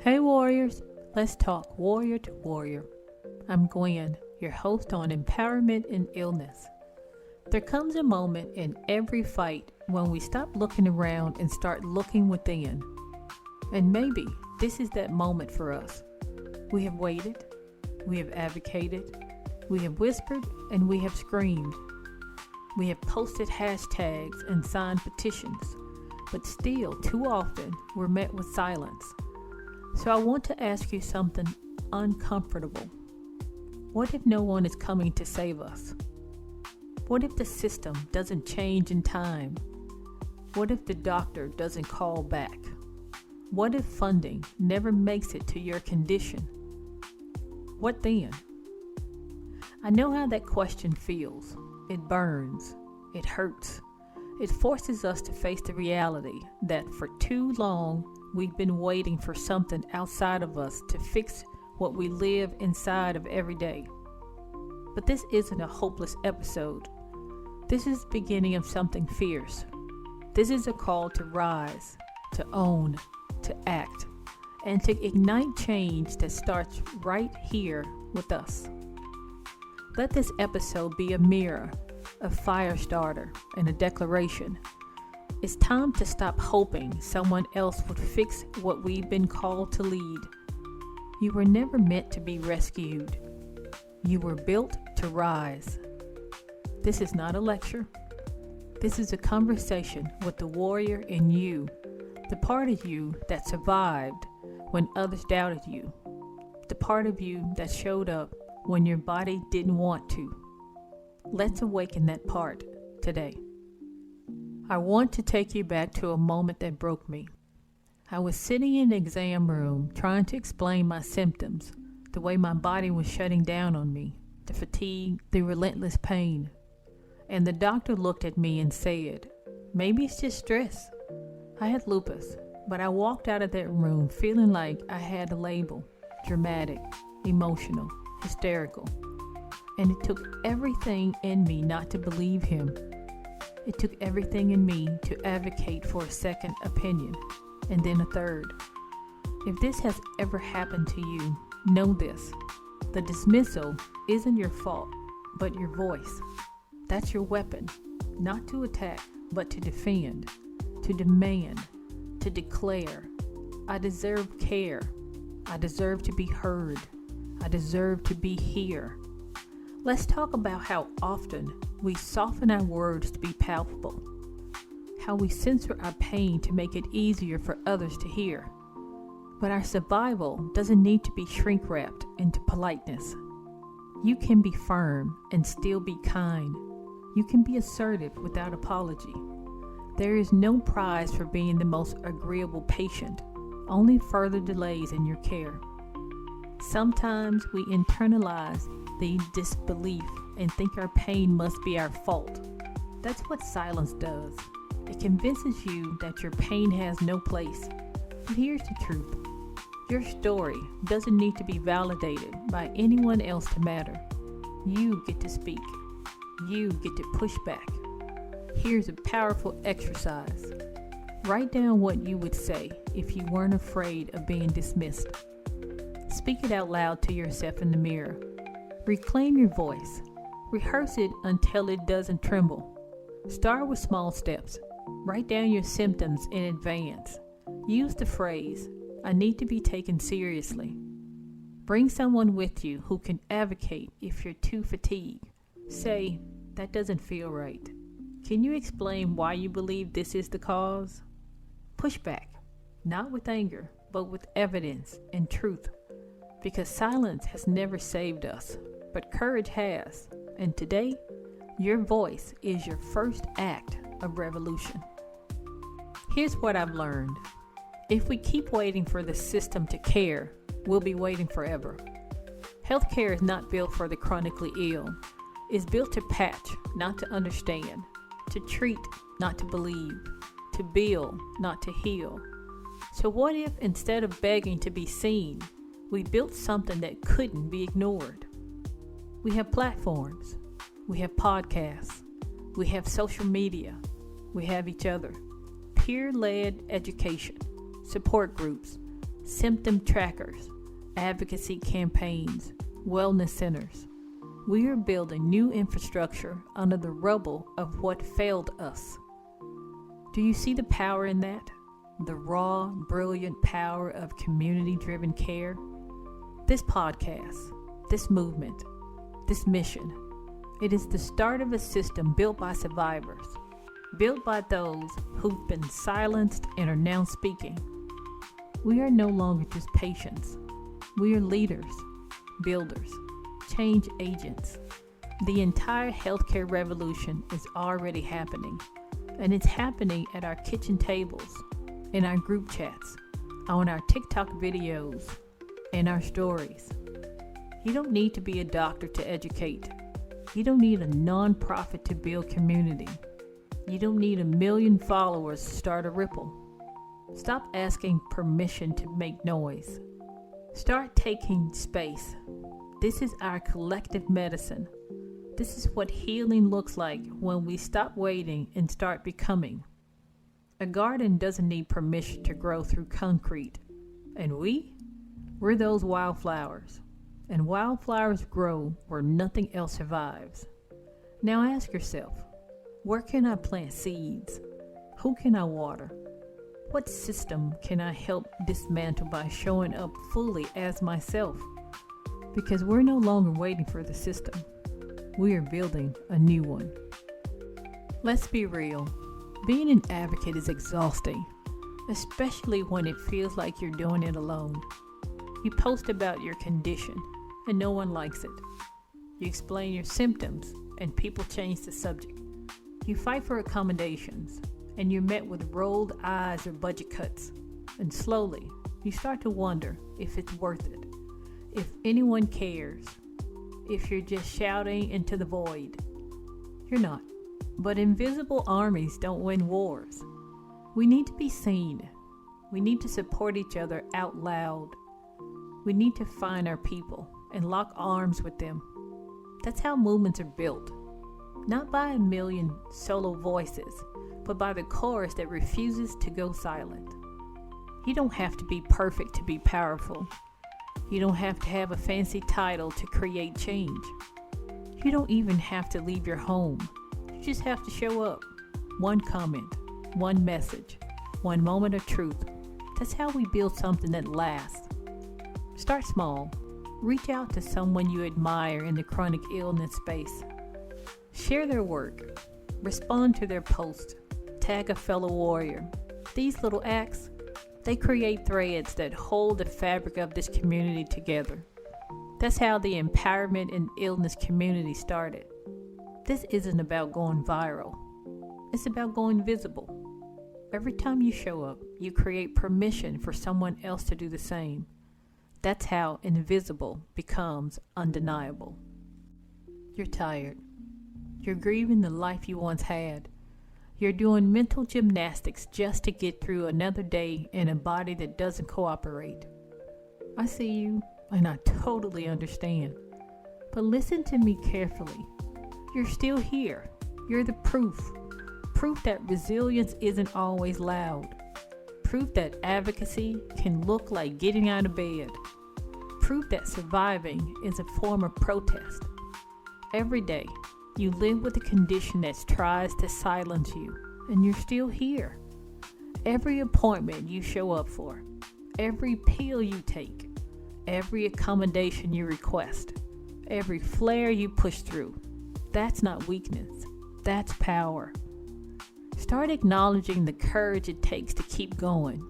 Hey warriors, let's talk warrior to warrior. I'm Gwen, your host on empowerment and illness. There comes a moment in every fight when we stop looking around and start looking within. And maybe this is that moment for us. We have waited, we have advocated, we have whispered, and we have screamed. We have posted hashtags and signed petitions, but still, too often, we're met with silence. So I want to ask you something uncomfortable. What if no one is coming to save us? What if the system doesn't change in time? What if the doctor doesn't call back? What if funding never makes it to your condition? What then? I know how that question feels. It burns. It hurts. It forces us to face the reality that for too long we've been waiting for something outside of us to fix what we live inside of every day. But this isn't a hopeless episode. This is the beginning of something fierce. This is a call to rise, to own, to act, and to ignite change that starts right here with us. Let this episode be a mirror, a fire starter, and a declaration. It's time to stop hoping someone else would fix what we've been called to lead. You were never meant to be rescued. You were built to rise. This is not a lecture. This is a conversation with the warrior in you, the part of you that survived when others doubted you, the part of you that showed up when your body didn't want to. Let's awaken that part today. I want to take you back to a moment that broke me. I was sitting in the exam room trying to explain my symptoms, the way my body was shutting down on me, the fatigue, the relentless pain. And the doctor looked at me and said, "Maybe it's just stress." I had lupus, but I walked out of that room feeling like I had a label: dramatic, emotional, hysterical. And it took everything in me not to believe him. It took everything in me to advocate for a second opinion, and then a third. If this has ever happened to you, know this. The dismissal isn't your fault, but your voice. That's your weapon, not to attack, but to defend, to demand, to declare. I deserve care. I deserve to be heard. I deserve to be here. Let's talk about how often we soften our words to be palpable, how we censor our pain to make it easier for others to hear. But our survival doesn't need to be shrink-wrapped into politeness. You can be firm and still be kind. You can be assertive without apology. There is no prize for being the most agreeable patient, only further delays in your care. Sometimes we internalize the disbelief and think our pain must be our fault. That's what silence does. It convinces you that your pain has no place. But here's the truth. Your story doesn't need to be validated by anyone else to matter. You get to speak. You get to push back. Here's a powerful exercise. Write down what you would say if you weren't afraid of being dismissed. Speak it out loud to yourself in the mirror. Reclaim your voice. Rehearse it until it doesn't tremble. Start with small steps. Write down your symptoms in advance. Use the phrase, "I need to be taken seriously." Bring someone with you who can advocate if you're too fatigued. Say, "That doesn't feel right. Can you explain why you believe this is the cause?" Push back, not with anger, but with evidence and truth. Because silence has never saved us, but courage has. And today, your voice is your first act of revolution. Here's what I've learned. If we keep waiting for the system to care, we'll be waiting forever. Healthcare is not built for the chronically ill. It's built to patch, not to understand, to treat, not to believe, to build, not to heal. So what if instead of begging to be seen, we built something that couldn't be ignored? We have platforms. We have podcasts. We have social media. We have each other. Peer-led education, support groups, symptom trackers, advocacy campaigns, wellness centers. We are building new infrastructure under the rubble of what failed us. Do you see the power in that? The raw, brilliant power of community-driven care? This podcast, this movement, this mission, it is the start of a system built by survivors, built by those who've been silenced and are now speaking. We are no longer just patients. We are leaders, builders, change agents. The entire healthcare revolution is already happening, and it's happening at our kitchen tables, in our group chats, on our TikTok videos, and our stories. You don't need to be a doctor to educate. You don't need a nonprofit to build community. You don't need 1 million followers to start a ripple. Stop asking permission to make noise. Start taking space. This is our collective medicine. This is what healing looks like when we stop waiting and start becoming. A garden doesn't need permission to grow through concrete. And we're those wildflowers. And wildflowers grow where nothing else survives. Now ask yourself, where can I plant seeds? Who can I water? What system can I help dismantle by showing up fully as myself? Because we're no longer waiting for the system. We are building a new one. Let's be real. Being an advocate is exhausting, especially when it feels like you're doing it alone. You post about your condition and no one likes it. You explain your symptoms and people change the subject. You fight for accommodations and you're met with rolled eyes or budget cuts. And slowly, you start to wonder if it's worth it. If anyone cares, if you're just shouting into the void. You're not. But invisible armies don't win wars. We need to be seen. We need to support each other out loud. We need to find our people and lock arms with them. That's how movements are built. Not by 1 million solo voices, but by the chorus that refuses to go silent. You don't have to be perfect to be powerful. You don't have to have a fancy title to create change. You don't even have to leave your home. You just have to show up. One comment, one message, one moment of truth. That's how we build something that lasts. Start small. Reach out to someone you admire in the chronic illness space. Share their work. Respond to their post. Tag a fellow warrior. These little acts, they create threads that hold the fabric of this community together. That's how the empowerment and illness community started. This isn't about going viral. It's about going visible. Every time you show up, you create permission for someone else to do the same. That's how invisible becomes undeniable. You're tired. You're grieving the life you once had. You're doing mental gymnastics just to get through another day in a body that doesn't cooperate. I see you, and I totally understand. But listen to me carefully. You're still here. You're the proof. Proof that resilience isn't always loud. Proof that advocacy can look like getting out of bed. Proof that surviving is a form of protest. Every day, you live with a condition that tries to silence you, and you're still here. Every appointment you show up for, every pill you take, every accommodation you request, every flare you push through, that's not weakness, that's power. Start acknowledging the courage it takes to keep going.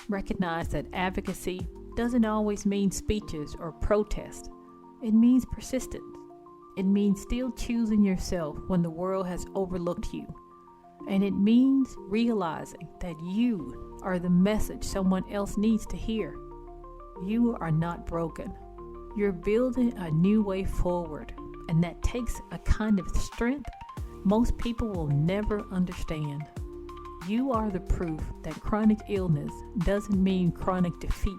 Recognize that advocacy doesn't always mean speeches or protest. It means persistence. It means still choosing yourself when the world has overlooked you. And it means realizing that you are the message someone else needs to hear. You are not broken. You're building a new way forward, and that takes a kind of strength most people will never understand. You are the proof that chronic illness doesn't mean chronic defeat.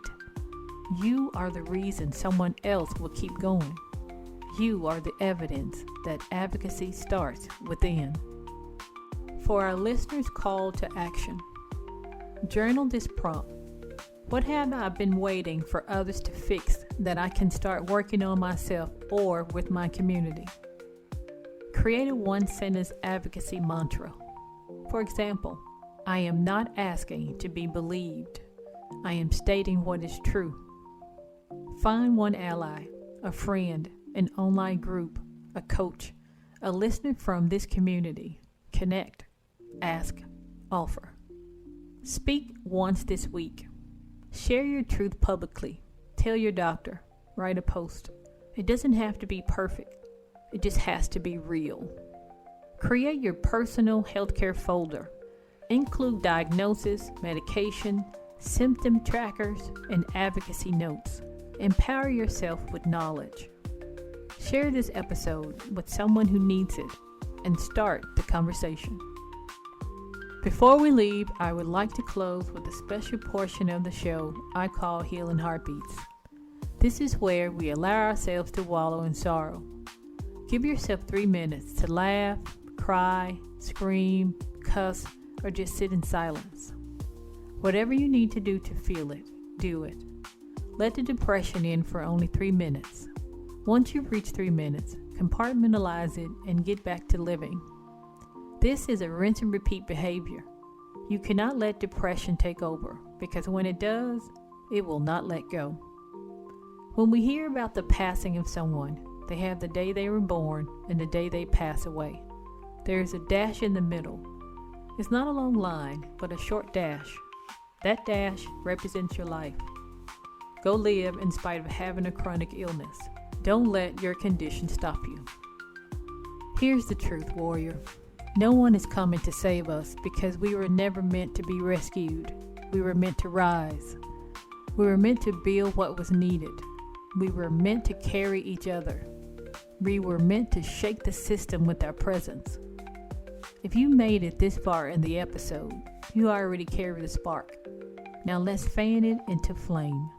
You are the reason someone else will keep going. You are the evidence that advocacy starts within. For our listeners' call to action, journal this prompt. What have I been waiting for others to fix that I can start working on myself or with my community? Create a one-sentence advocacy mantra. For example, I am not asking to be believed. I am stating what is true. Find one ally, a friend, an online group, a coach, a listener from this community. Connect, ask, offer. Speak once this week. Share your truth publicly. Tell your doctor. Write a post. It doesn't have to be perfect. It just has to be real. Create your personal healthcare folder. Include diagnosis, medication, symptom trackers, and advocacy notes. Empower yourself with knowledge. Share this episode with someone who needs it and start the conversation. Before we leave, I would like to close with a special portion of the show I call Healing Heartbeats. This is where we allow ourselves to wallow in sorrow. Give yourself 3 minutes to laugh, cry, scream, cuss, or just sit in silence. Whatever you need to do to feel it, do it. Let the depression in for only 3 minutes. Once you've reached 3 minutes, compartmentalize it and get back to living. This is a rinse and repeat behavior. You cannot let depression take over, because when it does, it will not let go. When we hear about the passing of someone, they have the day they were born and the day they pass away. There is a dash in the middle. It's not a long line, but a short dash. That dash represents your life. Go live in spite of having a chronic illness. Don't let your condition stop you. Here's the truth, warrior. No one is coming to save us, because we were never meant to be rescued. We were meant to rise. We were meant to build what was needed. We were meant to carry each other. We were meant to shake the system with our presence. If you made it this far in the episode, you already carry the spark. Now let's fan it into flame.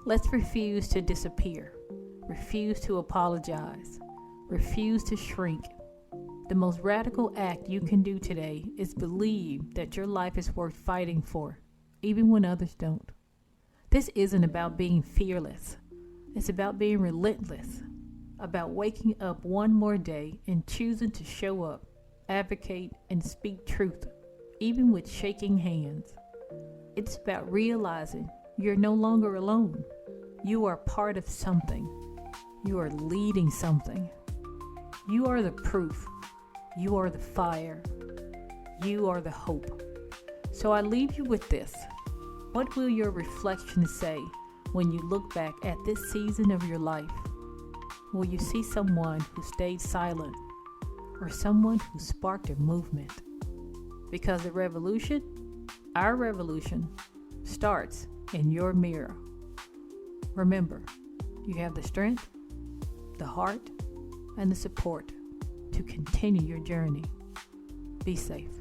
Let's refuse to disappear. Refuse to apologize. Refuse to shrink. The most radical act you can do today is believe that your life is worth fighting for, even when others don't. This isn't about being fearless. It's about being relentless, about waking up one more day and choosing to show up, advocate, and speak truth, even with shaking hands. It's about realizing you're no longer alone. You are part of something. You are leading something. You are the proof. You are the fire. You are the hope. So I leave you with this. What will your reflections say when you look back at this season of your life? Will you see someone who stayed silent, or someone who sparked a movement? Because the revolution, our revolution, starts in your mirror. Remember, you have the strength, the heart, and the support to continue your journey. Be safe.